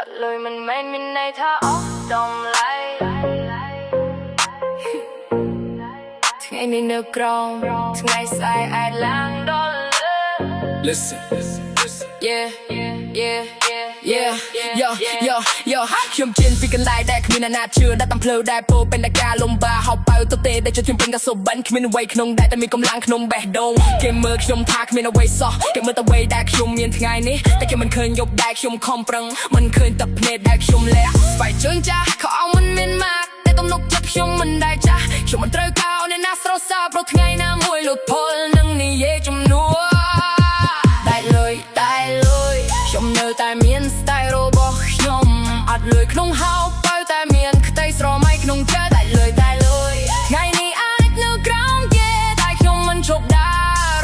lời mình men mình này tha óc đồng lại ngày này nước grong ngày sai ai lang đó listen yeah yeah yeah yo yo yo ខ្ញុំជិនពីកន្លែងដែលគ្មានអាណាជឿដែលតាមផ្លូវដែលពោเป็นការលំបាហប់បើទៅទេដែលជួយខ្ញុំពេញកាសូបិនគ្មានអ្វីក្នុងដែលតែមានកម្លាំងក្នុងបេះដូងគេមើលខ្ញុំថាគ្មានអ្វីសោះគេមើលតែអ្វីដែលខ្ញុំមានថ្ងៃនេះតែគេមិនឃើញយប់ដែលខ្ញុំខំប្រឹងមិនឃើញទឹកភ្នែកដែលខ្ញុំលះស្វែងជើងចាស់ខោអងមិនមានម៉ាក់តែទំនុកចិត្តខ្ញុំមិនដែលចាស់ខ្ញុំមិនត្រូវកោអ្នកណាស្រោសាព្រោះថ្ងៃណាមួយលុតផលនឹងនិយាយជំនួសតែលុយខ្ញុំនៅតែមាន style របស់ខ្ញុំអត់លុយក្នុងហោបើតែមានខ្ទៃស្រមៃក្នុងចិត្តតែលុយថ្ងៃនេះអាចនៅក្រោមគេតែខ្ញុំមិនឈប់ដើ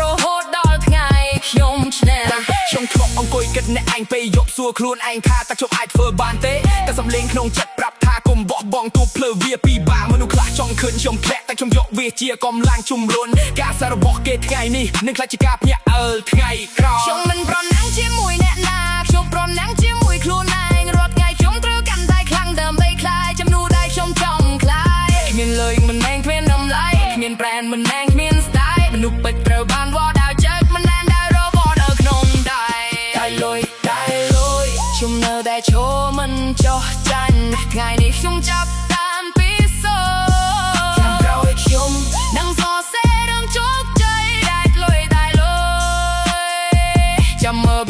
ររហូតដល់ថ្ងៃខ្ញុំឈ្នះខ្ញុំធ្លាប់អង្គុយគិតអ្នកឯងពេលយប់សួរខ្លួនឯងថាតើខ្ញុំអាចធ្វើបានទេតែសំលេងក្នុងចិត្តប្រាប់ថាកុំបោះបង់ទូភ្លើវាពីបាមនុស្សខ្លះចង់ឃើញខ្ញុំធ្លាក់តែខ្ញុំយកវាជាកម្លាំងជំរុញការសាររបស់គេថ្ងៃនេះនឹងខ្លាចជាការភ្ញាក់ថ្ងៃក្រោយខ្ញុំមិនប្រណាំងជាមួយអ្នកណាខ្ញុំប្រណាំងជាមួយខ្លួនឯងរាល់ថ្ងៃខ្ញុំត្រូវកាន់តែខ្លាំងដើម្បីខ្លាយចំនួនដែលខ្ញុំចង់ខ្លាយគ្មានលុយមិនមែនគ្មានតម្លៃគ្មាន brand មិនមែនគ្មាន style មនុស្សពិតត្រូវបានវត្តដល់ចិត្តមិនមែនដែលរវល់នៅក្នុងដៃតែលុយខ្ញុំនៅតែឈរមិនចោះចាញ់ថ្ងៃនេះខ្ញុំចាប់តាមពីសូចាំក្រោយខ្ញុំនឹងសរសេររឿងជោគជ័យដែលលុយចាំមើល